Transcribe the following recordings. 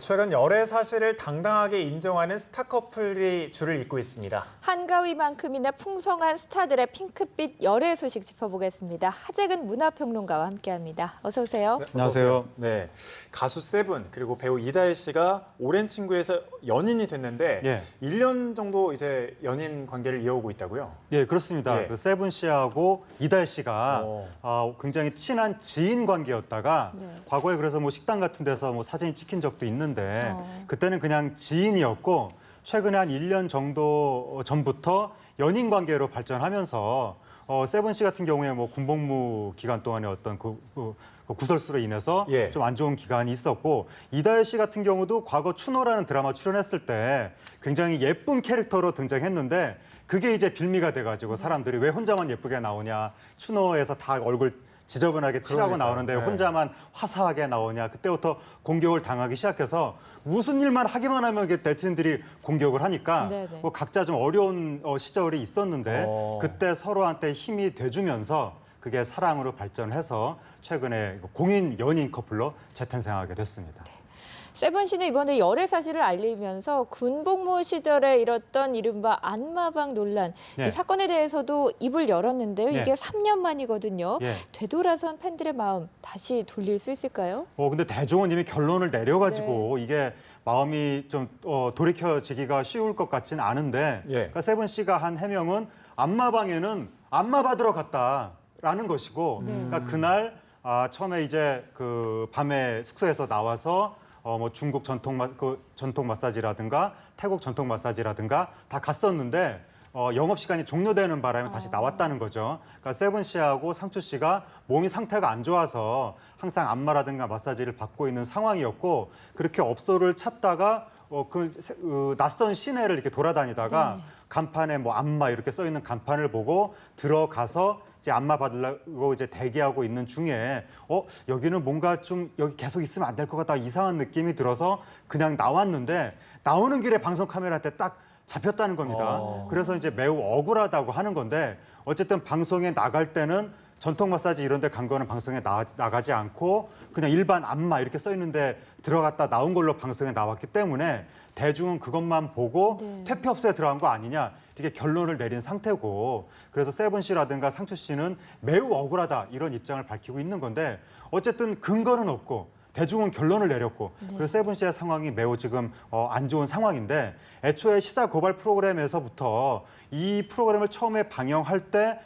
최근 열애 사실을 당당하게 인정하는 스타 커플이 줄을 잇고 있습니다. 한가위만큼이나 풍성한 스타들의 핑크빛 열애 소식 짚어보겠습니다. 하재근 문화평론가와 함께합니다. 어서 오세요. 네, 안녕하세요. 네, 가수 세븐 그리고 배우 이다혜 씨가 오랜 친구에서 연인이 됐는데 예. 1년 정도 이제 연인 관계를 이어오고 있다고요? 예, 그렇습니다. 예. 그 세븐 씨하고 이다혜 씨가 오. 굉장히 친한 지인 관계였다가 네. 과거에 그래서 뭐 식당 같은 데서 뭐 사진이 찍힌 적도 있는데 어. 그때는 그냥 지인이었고 최근에 한 1년 정도 전부터 연인 관계로 발전하면서 세븐 씨 같은 경우에 뭐 군복무 기간 동안에 어떤 그 구설수로 인해서 예. 좀 안 좋은 기간이 있었고 이다혜 씨 같은 경우도 과거 추노라는 드라마 출연했을 때 굉장히 예쁜 캐릭터로 등장했는데 그게 이제 빌미가 돼가지고 사람들이 왜 혼자만 예쁘게 나오냐 추노에서 다 얼굴 지저분하게 칠하고 그러니까요. 나오는데 네. 혼자만 화사하게 나오냐 그때부터 공격을 당하기 시작해서 무슨 일만 하기만 하면 이게 네티즌들이 공격을 하니까 네네. 뭐 각자 좀 어려운 시절이 있었는데 그때 서로한테 힘이 돼주면서 그게 사랑으로 발전해서 최근에 공인 연인 커플로 재탄생하게 됐습니다. 세븐 씨는 이번에 열애 사실을 알리면서 군복무 시절에 일었던 이른바 안마방 논란, 예. 이 사건에 대해서도 입을 열었는데요. 예. 이게 3년 만이거든요. 예. 되돌아선 팬들의 마음 다시 돌릴 수 있을까요? 근데 대종은 이미 결론을 내려가지고 이게 마음이 좀 돌이켜지기가 쉬울 것 같지는 않은데 예. 그러니까 세븐 씨가 한 해명은 안마방에는 안마 받으러 갔다라는 것이고 네. 그러니까 그날 처음에 이제 그 밤에 숙소에서 나와서 뭐 중국 전통 마사지라든가 태국 전통 마사지라든가 다 갔었는데 영업 시간이 종료되는 바람에 다시 나왔다는 거죠. 그러니까 세븐 씨하고 상추 씨가 몸이 상태가 안 좋아서 항상 안마라든가 마사지를 받고 있는 상황이었고 그렇게 업소를 찾다가 낯선 시내를 이렇게 돌아다니다가 네네. 간판에 뭐 안마 이렇게 써 있는 간판을 보고 들어가서 이제 안마 받으려고 이제 대기하고 있는 중에 여기는 뭔가 좀 여기 계속 있으면 안 될 것 같다 이상한 느낌이 들어서 그냥 나왔는데 나오는 길에 방송 카메라한테 딱 잡혔다는 겁니다. 그래서 이제 매우 억울하다고 하는 건데 어쨌든 방송에 나갈 때는 전통 마사지 이런 데 간 거는 방송에 나가지 않고 그냥 일반 안마 이렇게 써 있는데 들어갔다 나온 걸로 방송에 나왔기 때문에 대중은 그것만 보고 네. 퇴폐업소에 들어간 거 아니냐 이렇게 결론을 내린 상태고 그래서 세븐 씨라든가 상추 씨는 매우 억울하다 이런 입장을 밝히고 있는 건데 어쨌든 근거는 없고 대중은 결론을 내렸고 그래서 세븐 씨의 상황이 매우 지금 안 좋은 상황인데 애초에 시사 고발 프로그램에서부터 이 프로그램을 처음에 방영할 때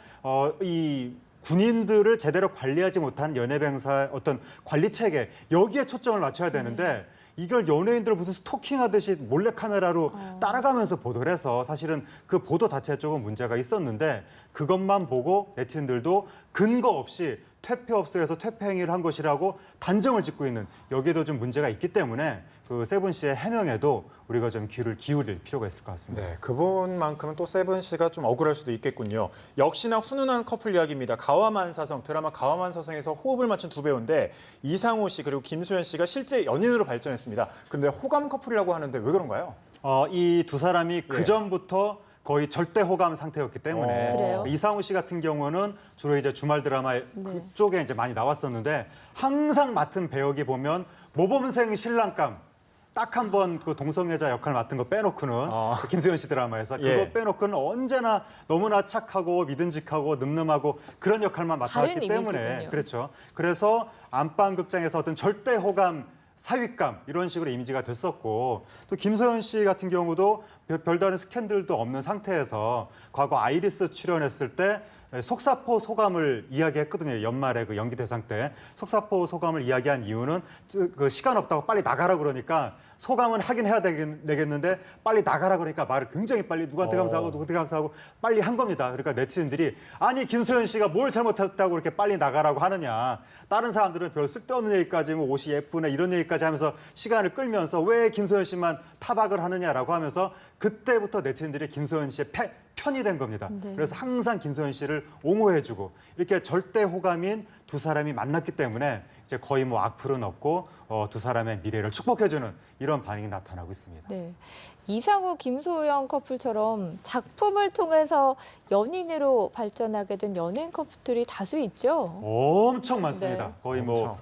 이 군인들을 제대로 관리하지 못한 연예병사의 어떤 관리 체계 여기에 초점을 맞춰야 되는데 이걸 연예인들을 무슨 스토킹하듯이 몰래카메라로 따라가면서 보도를 해서 사실은 그 보도 자체에 조금 문제가 있었는데 그것만 보고 네티즌들도 근거 없이 퇴폐업소에서 퇴폐 행위를 한 것이라고 단정을 짓고 있는 여기에도 좀 문제가 있기 때문에 그 세븐 씨의 해명에도 우리가 좀 귀를 기울일 필요가 있을 것 같습니다. 네, 그분만큼은 또 세븐 씨가 좀 억울할 수도 있겠군요. 역시나 훈훈한 커플 이야기입니다. 가와만사성, 드라마 가와만사성에서 호흡을 맞춘 두 배우인데 이상우 씨 그리고 김소연 씨가 실제 연인으로 발전했습니다. 근데 호감 커플이라고 하는데 왜 그런가요? 이 두 사람이 그 전부터 거의 절대 호감 상태였기 때문에 그래요? 이상우 씨 같은 경우는 주로 이제 주말 드라마 그쪽에 이제 많이 나왔었는데 항상 맡은 배역이 보면 모범생 신랑감 딱 한 번 그 동성애자 역할 맡은 거 빼놓고는 그 김세현 씨 드라마에서 예. 그거 빼놓고는 언제나 너무나 착하고 믿음직하고 늠름하고 그런 역할만 맡아왔기 다른 때문에 이미지군요. 그렇죠. 그래서 안방극장에서 어떤 절대 호감 사윗감 이런 식으로 이미지가 됐었고 또 김소연 씨 같은 경우도 별다른 스캔들도 없는 상태에서 과거 아이리스 출연했을 때 속사포 소감을 이야기했거든요. 연말에 그 연기 대상 때 속사포 소감을 이야기한 이유는 그 시간 없다고 빨리 나가라 그러니까 소감은 하긴 해야 되겠는데 빨리 나가라 그러니까 말을 굉장히 빨리 누구한테 감사하고 누구한테 감사하고 빨리 한 겁니다. 그러니까 네티즌들이 아니 김소연 씨가 뭘 잘못했다고 이렇게 빨리 나가라고 하느냐. 다른 사람들은 별 쓸데없는 얘기까지 뭐 옷이 예쁘네 이런 얘기까지 하면서 시간을 끌면서 왜 김소연 씨만 타박을 하느냐라고 하면서 그때부터 네티즌들이 김소연 씨의 편이 된 겁니다. 네. 그래서 항상 김소연 씨를 옹호해주고 이렇게 절대 호감인 두 사람이 만났기 때문에 이제 거의 뭐 악플은 없고 두 사람의 미래를 축복해주는 이런 반응이 나타나고 있습니다. 네. 이상우, 김소영 커플처럼 작품을 통해서 연인으로 발전하게 된 연예인 커플들이 다수 있죠. 엄청 많습니다. 네. 거의 엄청,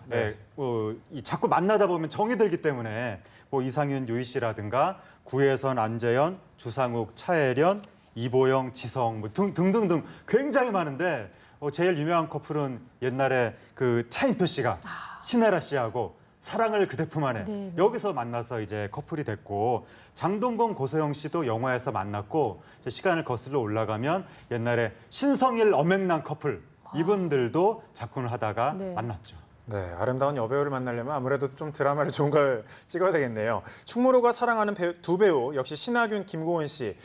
뭐, 네. 이 자꾸 만나다 보면 정이 들기 때문에 뭐 이상윤, 유희 씨라든가 구혜선, 안재현, 주상욱, 차혜련, 이보영, 지성 뭐 등등등 굉장히 많은데 제일 유명한 커플은 옛날에 그 차인표 씨가 신혜라 씨하고 사랑을 그대 품 안에 네, 네. 여기서 만나서 이제 커플이 됐고 장동건, 고소영 씨도 영화에서 만났고 이제 시간을 거슬러 올라가면 옛날에 신성일, 엄앵란 커플 이분들도 작품을 하다가 네. 만났죠. 네, 아름다운 여배우를 만나려면 아무래도 좀 드라마를 좋은 걸 찍어야 되겠네요. 충무로가 사랑하는 두 배우 역시 신하균, 김고은 씨.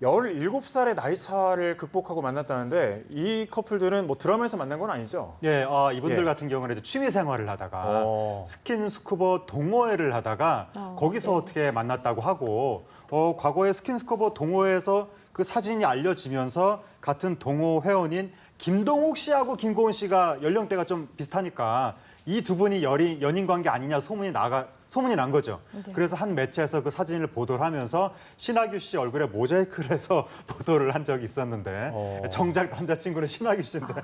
17살의 나이 차를 극복하고 만났다는데 이 커플들은 뭐 드라마에서 만난 건 아니죠? 예, 이분들 예. 같은 경우는 이제 취미 생활을 하다가 어. 스킨스쿠버 동호회를 하다가 거기서 네. 어떻게 만났다고 하고 과거에 스킨스쿠버 동호회에서 그 사진이 알려지면서 같은 동호 회원인 김동욱 씨하고 김고은 씨가 연령대가 좀 비슷하니까 이 두 분이 연인 관계 아니냐 소문이 난 거죠. 네. 그래서 한 매체에서 그 사진을 보도를 하면서 신하규 씨 얼굴에 모자이크를 해서 보도를 한 적이 있었는데 정작 남자친구는 신하규 씨인데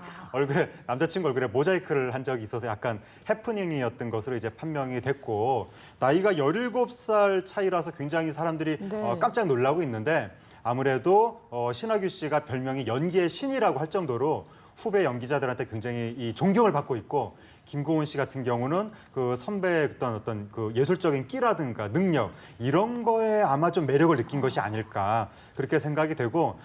남자친구 얼굴에 모자이크를 한 적이 있어서 약간 해프닝이었던 것으로 이제 판명이 됐고 나이가 17살 차이라서 굉장히 사람들이 네. 깜짝 놀라고 있는데 아무래도 신하규 씨가 별명이 연기의 신이라고 할 정도로 후배 연기자들한테 굉장히 이 존경을 받고 있고 김고은 씨 같은 경우는 그 선배의 어떤 그 예술적인 끼라든가 능력 이런 거에 아마 좀 매력을 느낀 것이 아닐까 그렇게 생각이 되고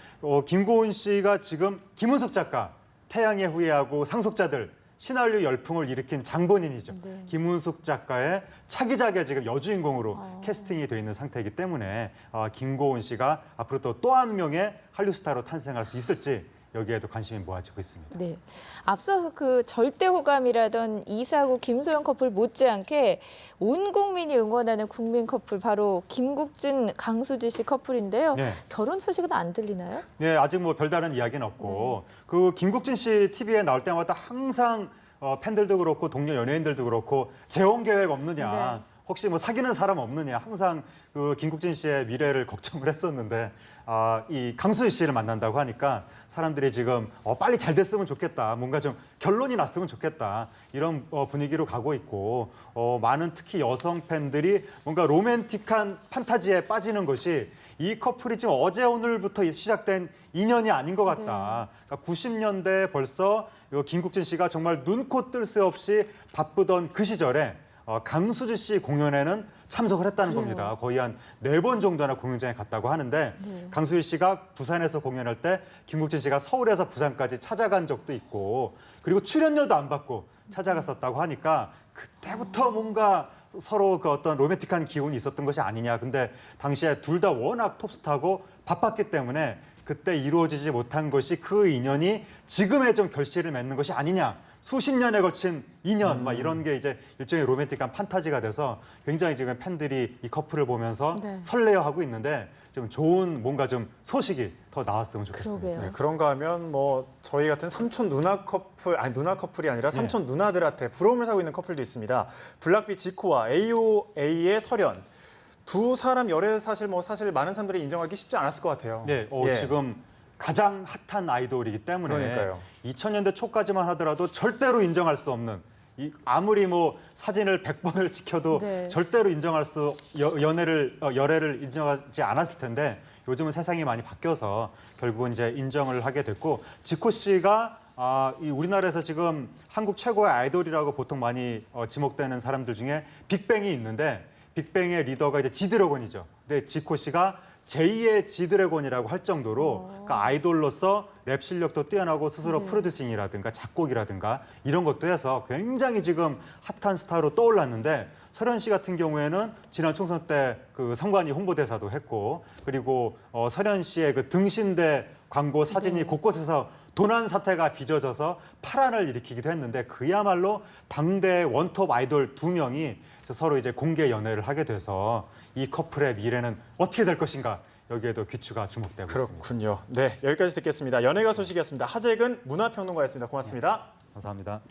김고은 씨가 지금 김은숙 작가 태양의 후예하고 상속자들 신한류 열풍을 일으킨 장본인이죠. 네. 김은숙 작가의 차기작의 지금 여주인공으로 캐스팅이 돼 있는 상태이기 때문에 김고은 씨가 앞으로 또 한 명의 한류 스타로 탄생할 수 있을지 여기에도 관심이 모아지고 있습니다. 네. 앞서서 그 절대 호감이라던 이상우, 김소영 커플 못지않게 온 국민이 응원하는 국민 커플 바로 김국진, 강수지 씨 커플인데요. 네. 결혼 소식은 안 들리나요? 네, 아직 뭐 별다른 이야기는 없고 그 김국진 씨 TV에 나올 때마다 항상 팬들도 그렇고 동료 연예인들도 그렇고 재혼 계획 없느냐, 네. 혹시 뭐 사귀는 사람 없느냐 항상 그 김국진 씨의 미래를 걱정을 했었는데 이 강수지 씨를 만난다고 하니까 사람들이 지금 빨리 잘 됐으면 좋겠다, 뭔가 좀 결론이 났으면 좋겠다 이런 분위기로 가고 있고 많은 특히 여성 팬들이 뭔가 로맨틱한 판타지에 빠지는 것이 이 커플이 지금 어제 오늘부터 시작된 인연이 아닌 것 같다. 그러니까 90년대 벌써 김국진 씨가 정말 눈코 뜰 새 없이 바쁘던 그 시절에 강수지 씨 공연에는 참석을 했다는 그래요. 겁니다. 거의 한 4번 정도나 공연장에 갔다고 하는데 네. 강수지 씨가 부산에서 공연할 때 김국진 씨가 서울에서 부산까지 찾아간 적도 있고 그리고 출연료도 안 받고 찾아갔었다고 하니까 그때부터 뭔가 서로 그 어떤 로맨틱한 기운이 있었던 것이 아니냐. 근데 당시에 둘 다 워낙 톱스타고 바빴기 때문에 그때 이루어지지 못한 것이 그 인연이 지금의 좀 결실을 맺는 것이 아니냐. 수십 년에 걸친 인연, 막 이런 게 이제 일종의 로맨틱한 판타지가 돼서 굉장히 지금 팬들이 이 커플을 보면서 네. 설레어하고 있는데 좀 좋은 뭔가 좀 소식이 더 나왔으면 좋겠습니다. 그러게요. 네, 그런가 하면 뭐 저희 같은 삼촌 누나 커플, 아니 누나 커플이 아니라 삼촌 누나들한테 부러움을 사고 있는 커플도 있습니다. 블락비 지코와 AOA의 설현. 두 사람 열애 사실 많은 사람들이 인정하기 쉽지 않았을 것 같아요. 네, 예. 지금 가장 핫한 아이돌이기 때문에 그러니까요. 2000년대 초까지만 하더라도 절대로 인정할 수 없는 아무리 뭐 사진을 100번을 찍혀도 네. 절대로 인정할 수 열애를 인정하지 않았을 텐데 요즘은 세상이 많이 바뀌어서 결국은 이제 인정을 하게 됐고 지코 씨가 이 우리나라에서 지금 한국 최고의 아이돌이라고 보통 많이 지목되는 사람들 중에 빅뱅이 있는데 빅뱅의 리더가 이제 지드래곤이죠. 근데 지코 씨가 제2의 지드래곤이라고 할 정도로 그러니까 아이돌로서 랩 실력도 뛰어나고 스스로 프로듀싱이라든가 작곡이라든가 이런 것도 해서 굉장히 지금 핫한 스타로 떠올랐는데 설현 씨 같은 경우에는 지난 총선 때 그 선관위 홍보대사도 했고 그리고 설현 씨의 그 등신대 광고 사진이 곳곳에서 도난 사태가 빚어져서 파란을 일으키기도 했는데 그야말로 당대 원톱 아이돌 2명이 서로 이제 공개 연애를 하게 돼서 이 커플의 미래는 어떻게 될 것인가 여기에도 귀추가 주목되고 있습니다. 그렇군요. 네, 여기까지 듣겠습니다. 연예가 소식이었습니다. 하재근 문화평론가였습니다. 고맙습니다. 감사합니다.